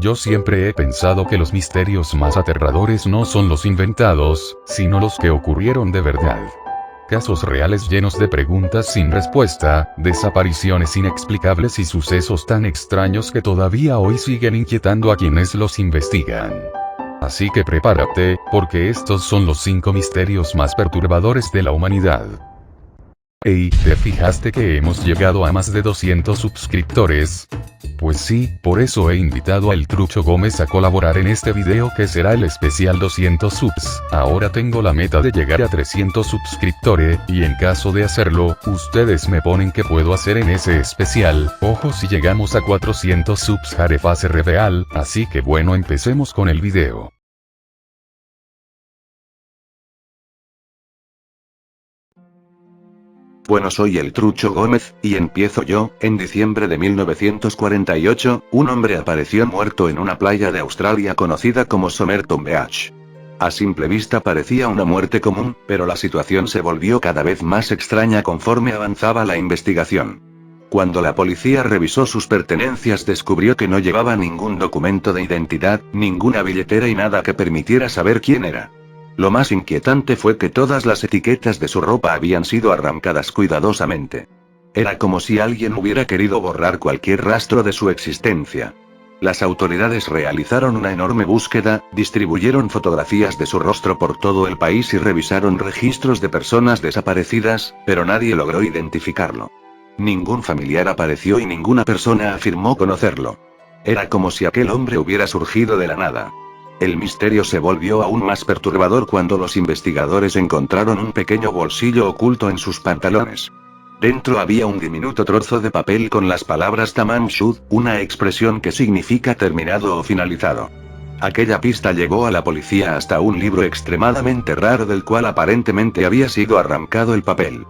Yo siempre he pensado que los misterios más aterradores no son los inventados, sino los que ocurrieron de verdad. Casos reales llenos de preguntas sin respuesta, desapariciones inexplicables y sucesos tan extraños que todavía hoy siguen inquietando a quienes los investigan. Así que prepárate, porque estos son los 5 misterios más perturbadores de la humanidad. Hey, ¿te fijaste que hemos llegado a más de 200 suscriptores? Pues sí, por eso he invitado a El Trucho Gómez a colaborar en este video que será el especial 200 subs. Ahora tengo la meta de llegar a 300 suscriptores, y en caso de hacerlo, ustedes me ponen qué puedo hacer en ese especial. Ojo, si llegamos a 400 subs haré fase reveal, así que bueno, empecemos con el video. Bueno, soy el Trucho Gómez, y empiezo yo. En diciembre de 1948, un hombre apareció muerto en una playa de Australia conocida como Somerton Beach. A simple vista parecía una muerte común, pero la situación se volvió cada vez más extraña conforme avanzaba la investigación. Cuando la policía revisó sus pertenencias descubrió que no llevaba ningún documento de identidad, ninguna billetera y nada que permitiera saber quién era. Lo más inquietante fue que todas las etiquetas de su ropa habían sido arrancadas cuidadosamente. Era como si alguien hubiera querido borrar cualquier rastro de su existencia. Las autoridades realizaron una enorme búsqueda, distribuyeron fotografías de su rostro por todo el país y revisaron registros de personas desaparecidas, pero nadie logró identificarlo. Ningún familiar apareció y ninguna persona afirmó conocerlo. Era como si aquel hombre hubiera surgido de la nada. El misterio se volvió aún más perturbador cuando los investigadores encontraron un pequeño bolsillo oculto en sus pantalones. Dentro había un diminuto trozo de papel con las palabras Tamam Shud, una expresión que significa terminado o finalizado. Aquella pista llegó a la policía hasta un libro extremadamente raro del cual aparentemente había sido arrancado el papel.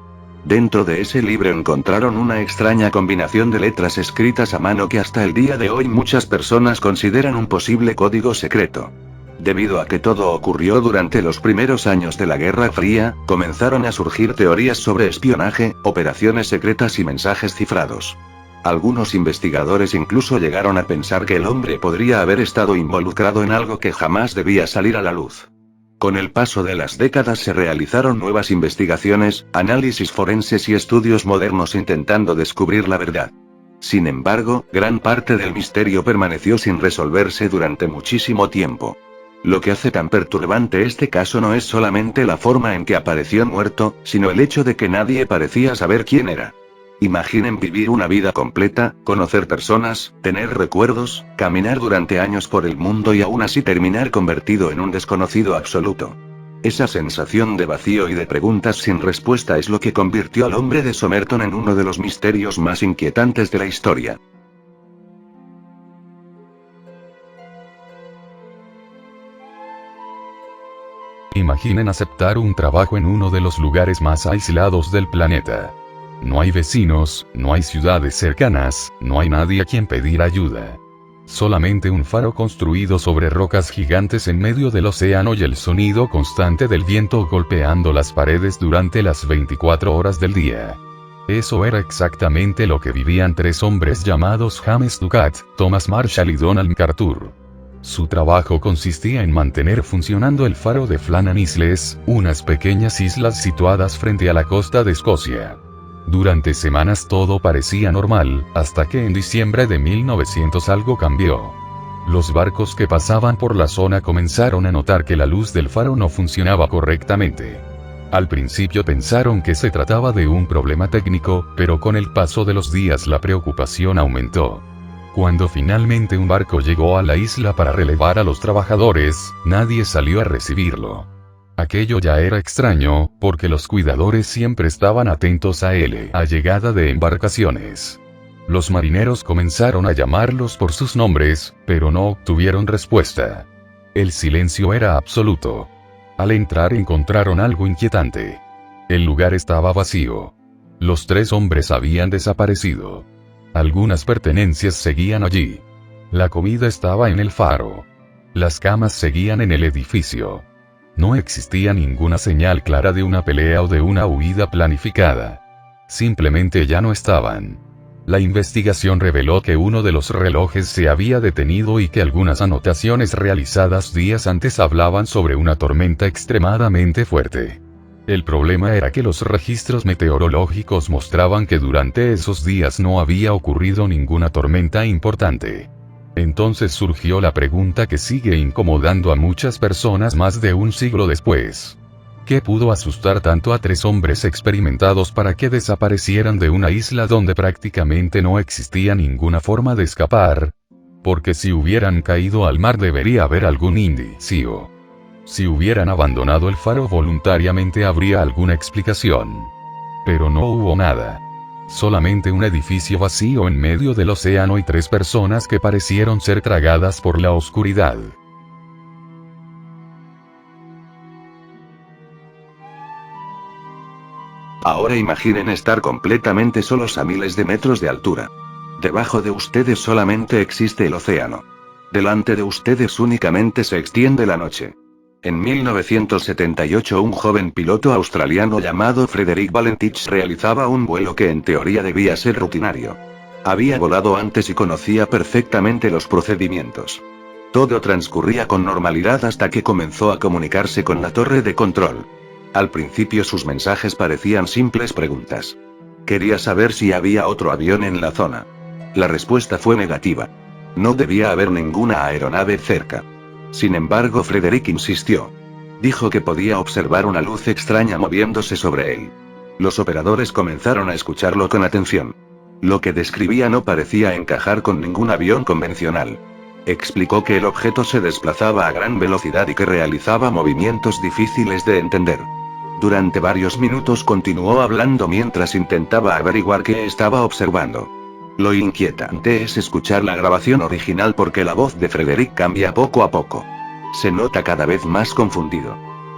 Dentro de ese libro encontraron una extraña combinación de letras escritas a mano que hasta el día de hoy muchas personas consideran un posible código secreto. Debido a que todo ocurrió durante los primeros años de la Guerra Fría, comenzaron a surgir teorías sobre espionaje, operaciones secretas y mensajes cifrados. Algunos investigadores incluso llegaron a pensar que el hombre podría haber estado involucrado en algo que jamás debía salir a la luz. Con el paso de las décadas se realizaron nuevas investigaciones, análisis forenses y estudios modernos intentando descubrir la verdad. Sin embargo, gran parte del misterio permaneció sin resolverse durante muchísimo tiempo. Lo que hace tan perturbante este caso no es solamente la forma en que apareció muerto, sino el hecho de que nadie parecía saber quién era. Imaginen vivir una vida completa, conocer personas, tener recuerdos, caminar durante años por el mundo y aún así terminar convertido en un desconocido absoluto. Esa sensación de vacío y de preguntas sin respuesta es lo que convirtió al hombre de Somerton en uno de los misterios más inquietantes de la historia. Imaginen aceptar un trabajo en uno de los lugares más aislados del planeta. No hay vecinos, no hay ciudades cercanas, no hay nadie a quien pedir ayuda. Solamente un faro construido sobre rocas gigantes en medio del océano y el sonido constante del viento golpeando las paredes durante las 24 horas del día. Eso era exactamente lo que vivían 3 hombres llamados James Ducat, Thomas Marshall y Donald MacArthur. Su trabajo consistía en mantener funcionando el faro de Flannan Isles, unas pequeñas islas situadas frente a la costa de Escocia. Durante semanas todo parecía normal, hasta que en diciembre de 1900 algo cambió. Los barcos que pasaban por la zona comenzaron a notar que la luz del faro no funcionaba correctamente. Al principio pensaron que se trataba de un problema técnico, pero con el paso de los días la preocupación aumentó. Cuando finalmente un barco llegó a la isla para relevar a los trabajadores, nadie salió a recibirlo. Aquello ya era extraño, porque los cuidadores siempre estaban atentos a la llegada de embarcaciones. Los marineros comenzaron a llamarlos por sus nombres, pero no obtuvieron respuesta. El silencio era absoluto. Al entrar encontraron algo inquietante. El lugar estaba vacío. Los 3 hombres habían desaparecido. Algunas pertenencias seguían allí. La comida estaba en el faro. Las camas seguían en el edificio. No existía ninguna señal clara de una pelea o de una huida planificada. Simplemente ya no estaban. La investigación reveló que uno de los relojes se había detenido y que algunas anotaciones realizadas días antes hablaban sobre una tormenta extremadamente fuerte. El problema era que los registros meteorológicos mostraban que durante esos días no había ocurrido ninguna tormenta importante. Entonces surgió la pregunta que sigue incomodando a muchas personas más de un siglo después. ¿Qué pudo asustar tanto a 3 hombres experimentados para que desaparecieran de una isla donde prácticamente no existía ninguna forma de escapar? Porque si hubieran caído al mar debería haber algún indicio. Si hubieran abandonado el faro voluntariamente habría alguna explicación. Pero no hubo nada. Solamente un edificio vacío en medio del océano y 3 personas que parecieron ser tragadas por la oscuridad. Ahora imaginen estar completamente solos a miles de metros de altura. Debajo de ustedes solamente existe el océano. Delante de ustedes únicamente se extiende la noche. En 1978 un joven piloto australiano llamado Frederick Valentich realizaba un vuelo que en teoría debía ser rutinario. Había volado antes y conocía perfectamente los procedimientos. Todo transcurría con normalidad hasta que comenzó a comunicarse con la torre de control. Al principio sus mensajes parecían simples preguntas. Quería saber si había otro avión en la zona. La respuesta fue negativa. No debía haber ninguna aeronave cerca. Sin embargo, Frederick insistió. Dijo que podía observar una luz extraña moviéndose sobre él. Los operadores comenzaron a escucharlo con atención. Lo que describía no parecía encajar con ningún avión convencional. Explicó que el objeto se desplazaba a gran velocidad y que realizaba movimientos difíciles de entender. Durante varios minutos continuó hablando mientras intentaba averiguar qué estaba observando. Lo inquietante es escuchar la grabación original porque la voz de Frederick cambia poco a poco. Se nota cada vez más confundido.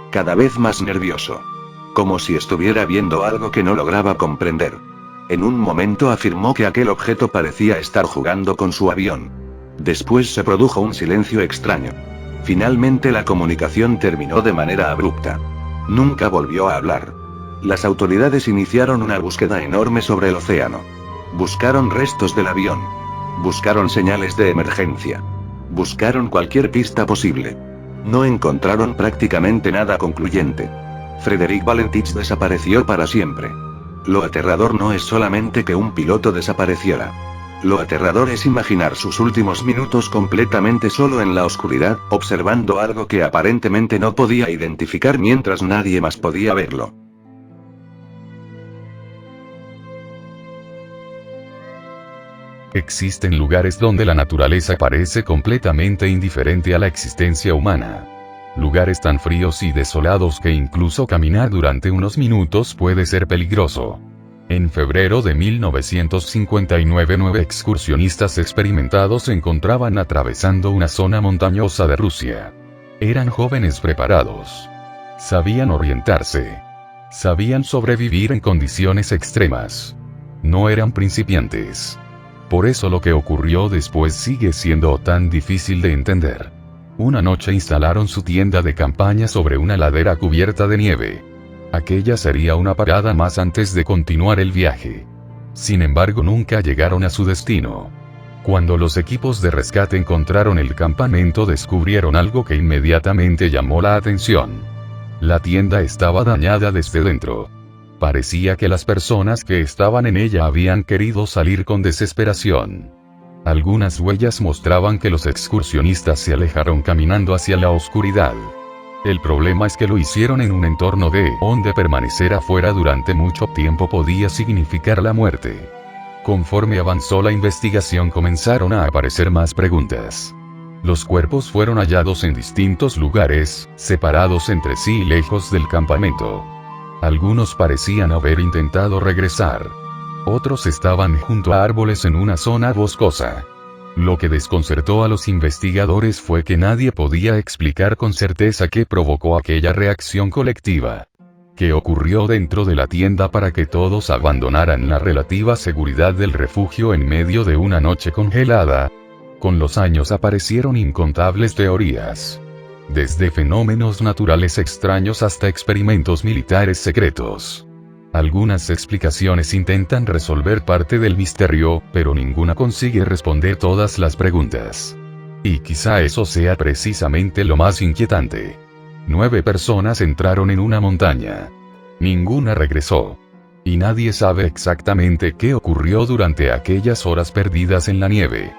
Cada vez más nervioso. Como si estuviera viendo algo que no lograba comprender. En un momento afirmó que aquel objeto parecía estar jugando con su avión. Después se produjo un silencio extraño. Finalmente la comunicación terminó de manera abrupta. Nunca volvió a hablar. Las autoridades iniciaron una búsqueda enorme sobre el océano. Buscaron restos del avión. Buscaron señales de emergencia. Buscaron cualquier pista posible. No encontraron prácticamente nada concluyente. Frederick Valentich desapareció para siempre. Lo aterrador no es solamente que un piloto desapareciera. Lo aterrador es imaginar sus últimos minutos completamente solo en la oscuridad, observando algo que aparentemente no podía identificar mientras nadie más podía verlo. Existen lugares donde la naturaleza parece completamente indiferente a la existencia humana. Lugares tan fríos y desolados que incluso caminar durante unos minutos puede ser peligroso. En febrero de 1959 9 excursionistas experimentados se encontraban atravesando una zona montañosa de Rusia. Eran jóvenes preparados. Sabían orientarse. Sabían sobrevivir en condiciones extremas. No eran principiantes. Por eso lo que ocurrió después sigue siendo tan difícil de entender. Una noche instalaron su tienda de campaña sobre una ladera cubierta de nieve. Aquella sería una parada más antes de continuar el viaje. Sin embargo, nunca llegaron a su destino. Cuando los equipos de rescate encontraron el campamento, descubrieron algo que inmediatamente llamó la atención. La tienda estaba dañada desde dentro. Parecía que las personas que estaban en ella habían querido salir con desesperación. Algunas huellas mostraban que los excursionistas se alejaron caminando hacia la oscuridad. El problema es que lo hicieron en un entorno donde permanecer afuera durante mucho tiempo podía significar la muerte. Conforme avanzó la investigación comenzaron a aparecer más preguntas. Los cuerpos fueron hallados en distintos lugares, separados entre sí y lejos del campamento. Algunos parecían haber intentado regresar. Otros estaban junto a árboles en una zona boscosa. Lo que desconcertó a los investigadores fue que nadie podía explicar con certeza qué provocó aquella reacción colectiva. ¿Qué ocurrió dentro de la tienda para que todos abandonaran la relativa seguridad del refugio en medio de una noche congelada? Con los años aparecieron incontables teorías. Desde fenómenos naturales extraños hasta experimentos militares secretos. Algunas explicaciones intentan resolver parte del misterio, pero ninguna consigue responder todas las preguntas. Y quizá eso sea precisamente lo más inquietante. 9 personas entraron en una montaña. Ninguna regresó. Y nadie sabe exactamente qué ocurrió durante aquellas horas perdidas en la nieve.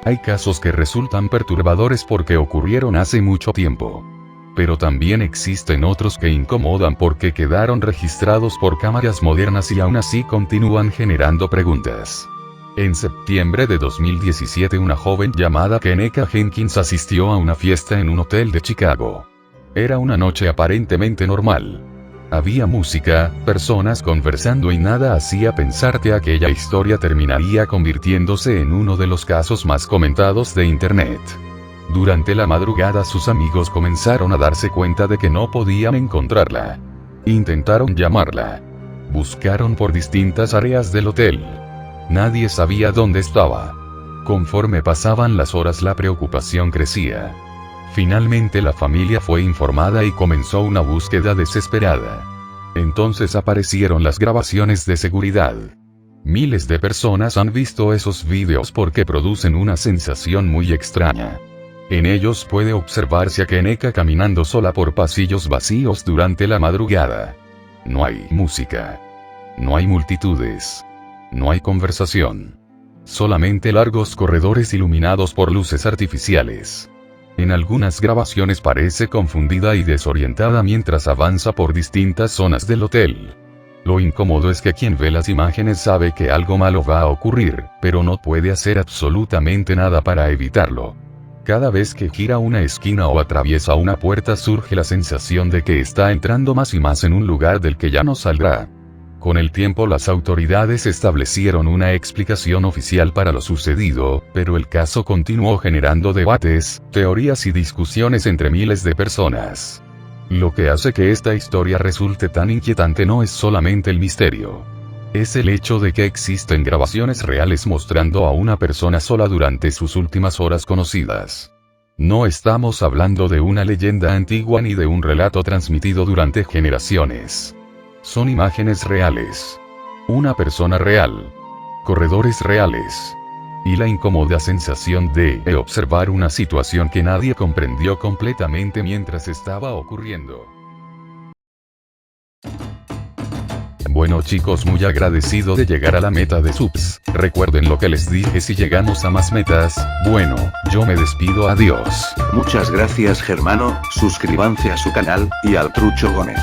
Hay casos que resultan perturbadores porque ocurrieron hace mucho tiempo. Pero también existen otros que incomodan porque quedaron registrados por cámaras modernas y aún así continúan generando preguntas. En septiembre de 2017 una joven llamada Kenneka Jenkins asistió a una fiesta en un hotel de Chicago. Era una noche aparentemente normal. Había música, personas conversando y nada hacía pensar que aquella historia terminaría convirtiéndose en uno de los casos más comentados de Internet. Durante la madrugada sus amigos comenzaron a darse cuenta de que no podían encontrarla. Intentaron llamarla. Buscaron por distintas áreas del hotel. Nadie sabía dónde estaba. Conforme pasaban las horas la preocupación crecía. Finalmente la familia fue informada y comenzó una búsqueda desesperada. Entonces aparecieron las grabaciones de seguridad. Miles de personas han visto esos vídeos porque producen una sensación muy extraña. En ellos puede observarse a Kenneka caminando sola por pasillos vacíos durante la madrugada. No hay música. No hay multitudes. No hay conversación. Solamente largos corredores iluminados por luces artificiales. En algunas grabaciones parece confundida y desorientada mientras avanza por distintas zonas del hotel. Lo incómodo es que quien ve las imágenes sabe que algo malo va a ocurrir, pero no puede hacer absolutamente nada para evitarlo. Cada vez que gira una esquina o atraviesa una puerta surge la sensación de que está entrando más y más en un lugar del que ya no saldrá. Con el tiempo las autoridades establecieron una explicación oficial para lo sucedido, pero el caso continuó generando debates, teorías y discusiones entre miles de personas. Lo que hace que esta historia resulte tan inquietante no es solamente el misterio. Es el hecho de que existen grabaciones reales mostrando a una persona sola durante sus últimas horas conocidas. No estamos hablando de una leyenda antigua ni de un relato transmitido durante generaciones. Son imágenes reales. Una persona real. Corredores reales. Y la incómoda sensación de observar una situación que nadie comprendió completamente mientras estaba ocurriendo. Bueno chicos, muy agradecido de llegar a la meta de subs. Recuerden lo que les dije, si llegamos a más metas, bueno, yo me despido, adiós. Muchas gracias Germano, suscríbanse a su canal, y al Trucho Gómez.